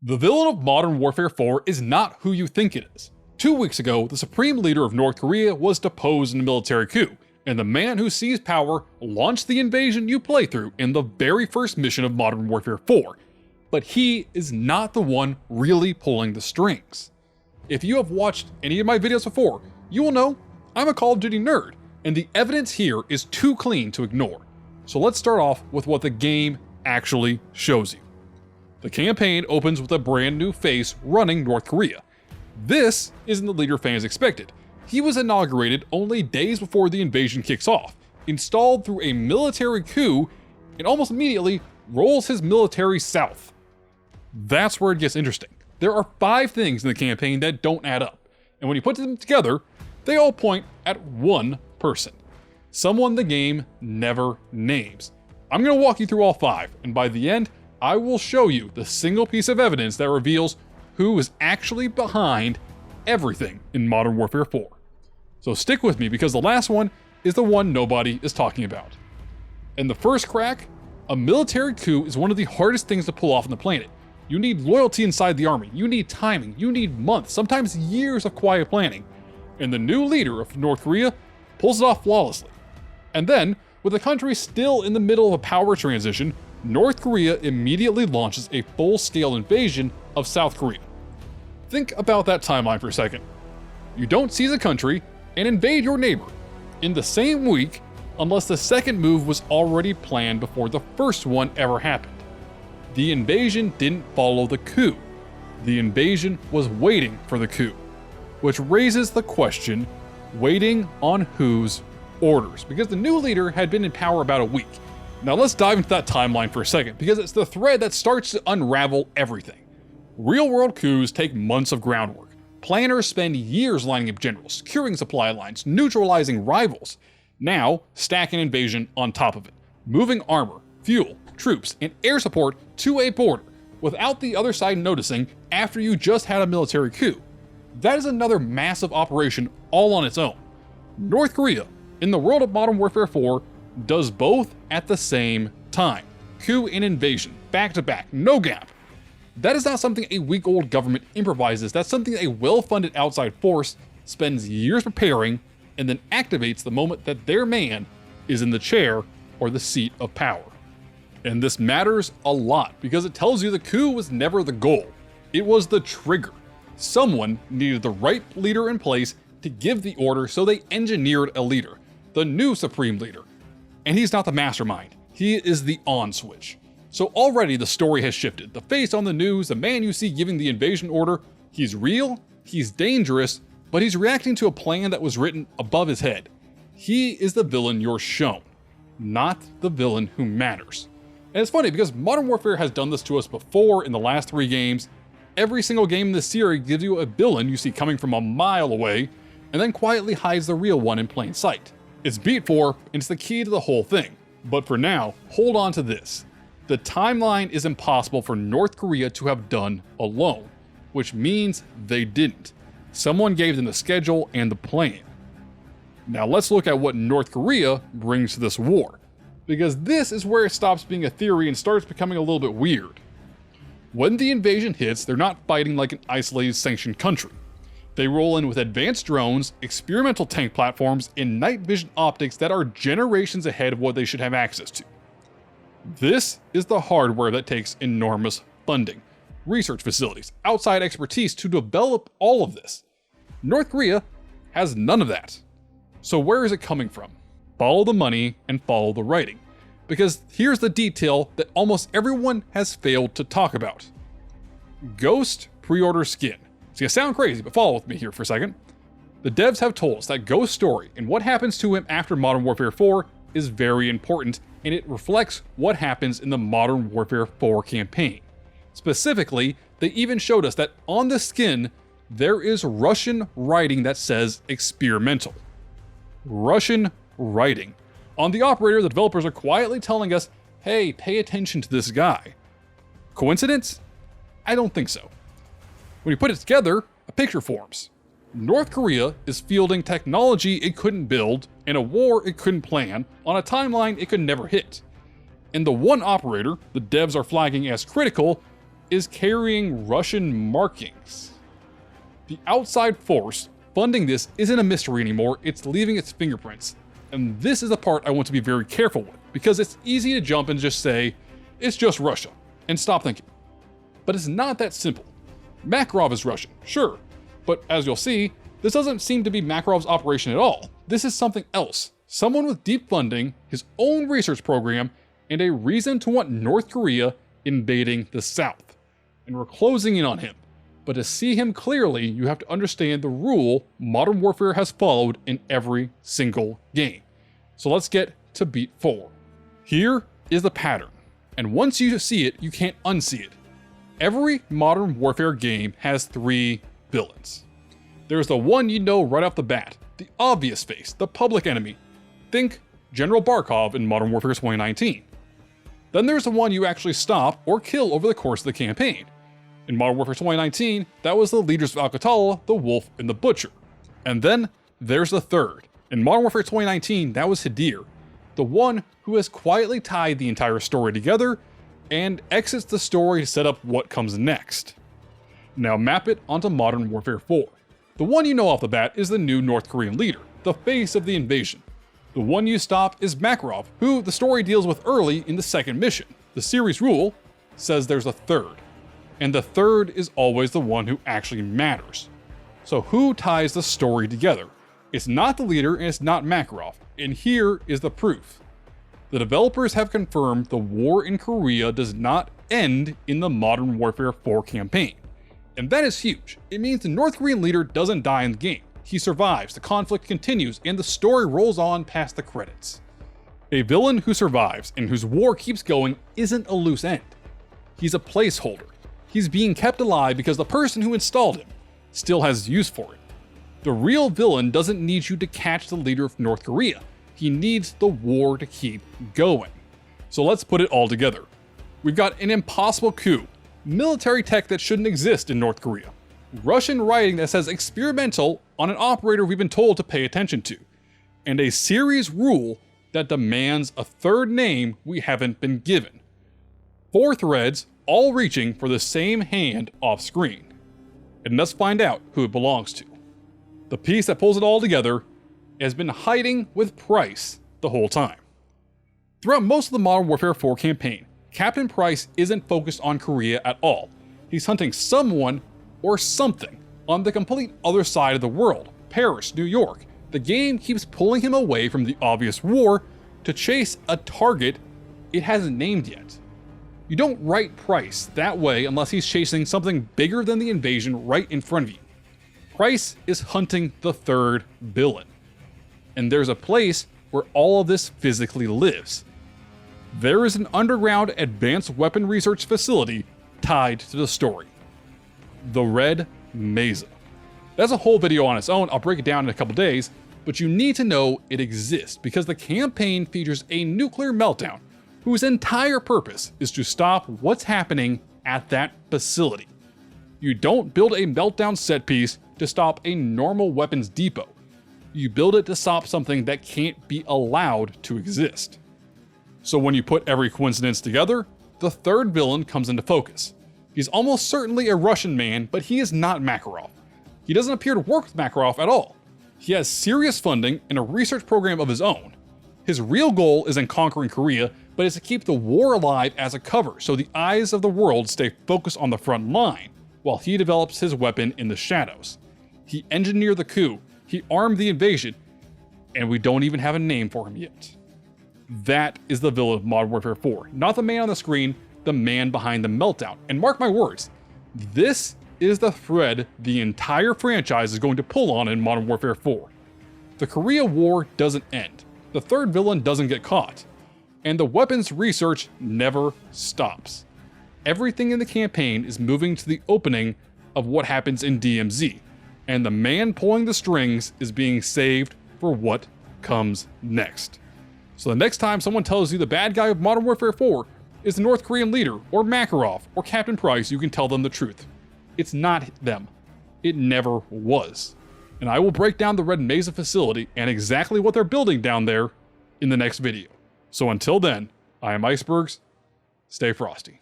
The villain of Modern Warfare 4 is not who you think it is. 2 weeks ago, the supreme leader of North Korea was deposed in a military coup, and the man who seized power launched the invasion you play through in the very first mission of Modern Warfare 4. But he is not the one really pulling the strings. If you have watched any of my videos before, you will know I'm a Call of Duty nerd, and the evidence here is too clean to ignore. So let's start off with what the game actually shows you. The campaign opens with a brand new face running North Korea. This isn't the leader fans expected. He was inaugurated only days before the invasion kicks off, installed through a military coup, and almost immediately rolls his military south. That's where it gets interesting. There are 5 things in the campaign that don't add up, and when you put them together, they all point at one person. Someone the game never names. I'm going to walk you through all 5, and by the end, I will show you the single piece of evidence that reveals who is actually behind everything in Modern Warfare 4. So stick with me because the last one is the one nobody is talking about. And the first crack, a military coup is one of the hardest things to pull off on the planet. You need loyalty inside the army, you need timing, you need months, sometimes years of quiet planning. And the new leader of North Korea pulls it off flawlessly. And then, with the country still in the middle of a power transition, North Korea immediately launches a full-scale invasion of South Korea. Think about that timeline for a second. You don't seize a country and invade your neighbor in the same week unless the second move was already planned before the first one ever happened. The invasion didn't follow the coup. The invasion was waiting for the coup, which raises the question, waiting on whose orders? Because the new leader had been in power about a week. Now let's dive into that timeline for a second, because it's the thread that starts to unravel everything. Real-world coups take months of groundwork. Planners spend years lining up generals, securing supply lines, neutralizing rivals. Now, stack an invasion on top of it, moving armor, fuel, troops, and air support to a border without the other side noticing after you just had a military coup. That is another massive operation all on its own. North Korea, in the world of Modern Warfare 4, does both at the same time. Coup and invasion, back to back, no gap. That is not something a week-old government improvises. That's something a well-funded outside force spends years preparing and then activates the moment that their man is in the chair or the seat of power. And this matters a lot because it tells you the coup was never the goal. It was the trigger. Someone needed the right leader in place to give the order, so they engineered a leader, the new supreme leader. And he's not the mastermind, he is the on switch. So already the story has shifted. The face on the news, the man you see giving the invasion order, he's real, he's dangerous, but he's reacting to a plan that was written above his head. He is the villain you're shown, not the villain who matters. And it's funny because Modern Warfare has done this to us before in the last 3 games. Every single game in this series gives you a villain you see coming from a mile away, and then quietly hides the real one in plain sight. It's beat for, and it's the key to the whole thing. But for now, hold on to this. The timeline is impossible for North Korea to have done alone, which means they didn't. Someone gave them the schedule and the plan. Now let's look at what North Korea brings to this war, because this is where it stops being a theory and starts becoming a little bit weird. When the invasion hits, they're not fighting like an isolated sanctioned country. They roll in with advanced drones, experimental tank platforms, and night vision optics that are generations ahead of what they should have access to. This is the hardware that takes enormous funding, research facilities, outside expertise to develop all of this. North Korea has none of that. So where is it coming from? Follow the money and follow the writing. Because here's the detail that almost everyone has failed to talk about. Ghost pre-order skin. It's gonna sound crazy, but follow with me here for a second. The devs have told us that Ghost's story and what happens to him after Modern Warfare 4 is very important, and it reflects what happens in the Modern Warfare 4 campaign. Specifically, they even showed us that on the skin, there is Russian writing that says experimental. Russian writing. On the operator, the developers are quietly telling us, hey, pay attention to this guy. Coincidence? I don't think so. When you put it together, a picture forms. North Korea is fielding technology it couldn't build in a war it couldn't plan on a timeline it could never hit. And the one operator the devs are flagging as critical is carrying Russian markings. The outside force funding this isn't a mystery anymore, it's leaving its fingerprints. And this is the part I want to be very careful with, because it's easy to jump and just say, it's just Russia, and stop thinking. But it's not that simple. Makarov is Russian, sure, but as you'll see, this doesn't seem to be Makarov's operation at all. This is something else. Someone with deep funding, his own research program, and a reason to want North Korea invading the South. And we're closing in on him. But to see him clearly, you have to understand the rule Modern Warfare has followed in every single game. So let's get to beat 4. Here is the pattern. And once you see it, you can't unsee it. Every Modern Warfare game has 3 villains. There's the one you know right off the bat, the obvious face, the public enemy. Think General Barkov in Modern Warfare 2019. Then there's the one you actually stop or kill over the course of the campaign. In Modern Warfare 2019, that was the leaders of Al-Qatala, the Wolf, and the Butcher. And then there's the third. In Modern Warfare 2019, that was Hadir, the one who has quietly tied the entire story together and exits the story to set up what comes next. Now map it onto Modern Warfare 4. The one you know off the bat is the new North Korean leader, the face of the invasion. The one you stop is Makarov, who the story deals with early in the second mission. The series rule says there's a third. And the third is always the one who actually matters. So who ties the story together? It's not the leader and it's not Makarov, and here is the proof. The developers have confirmed the war in Korea does not end in the Modern Warfare 4 campaign. And that is huge. It means the North Korean leader doesn't die in the game. He survives, the conflict continues, and the story rolls on past the credits. A villain who survives and whose war keeps going isn't a loose end. He's a placeholder. He's being kept alive because the person who installed him still has use for it. The real villain doesn't need you to catch the leader of North Korea. He needs the war to keep going. So let's put it all together. We've got an impossible coup, military tech that shouldn't exist in North Korea, Russian writing that says experimental on an operator we've been told to pay attention to, and a series rule that demands a third name we haven't been given. 4 threads all reaching for the same hand off screen. And let's find out who it belongs to. The piece that pulls it all together has been hiding with Price the whole time. Throughout most of the Modern Warfare 4 campaign, Captain Price isn't focused on Korea at all. He's hunting someone or something on the complete other side of the world, Paris, New York. The game keeps pulling him away from the obvious war to chase a target it hasn't named yet. You don't write Price that way unless he's chasing something bigger than the invasion right in front of you. Price is hunting the third villain. And there's a place where all of this physically lives. There is an underground advanced weapon research facility tied to the story. The Red Mesa. That's a whole video on its own, I'll break it down in a couple days, but you need to know it exists because the campaign features a nuclear meltdown whose entire purpose is to stop what's happening at that facility. You don't build a meltdown set piece to stop a normal weapons depot. You build it to stop something that can't be allowed to exist. So when you put every coincidence together, the third villain comes into focus. He's almost certainly a Russian man, but he is not Makarov. He doesn't appear to work with Makarov at all. He has serious funding and a research program of his own. His real goal isn't conquering Korea, but is to keep the war alive as a cover so the eyes of the world stay focused on the front line, while he develops his weapon in the shadows. He engineered the coup, he armed the invasion, and we don't even have a name for him yet. That is the villain of Modern Warfare 4, not the man on the screen, the man behind the meltdown. And mark my words, this is the thread the entire franchise is going to pull on in Modern Warfare 4. The Korea War doesn't end, the third villain doesn't get caught, and the weapons research never stops. Everything in the campaign is moving to the opening of what happens in DMZ, and the man pulling the strings is being saved for what comes next. So the next time someone tells you the bad guy of Modern Warfare 4 is the North Korean leader, or Makarov, or Captain Price, you can tell them the truth. It's not them. It never was. And I will break down the Red Mesa facility and exactly what they're building down there in the next video. So until then, I am IceBurgz. Stay frosty.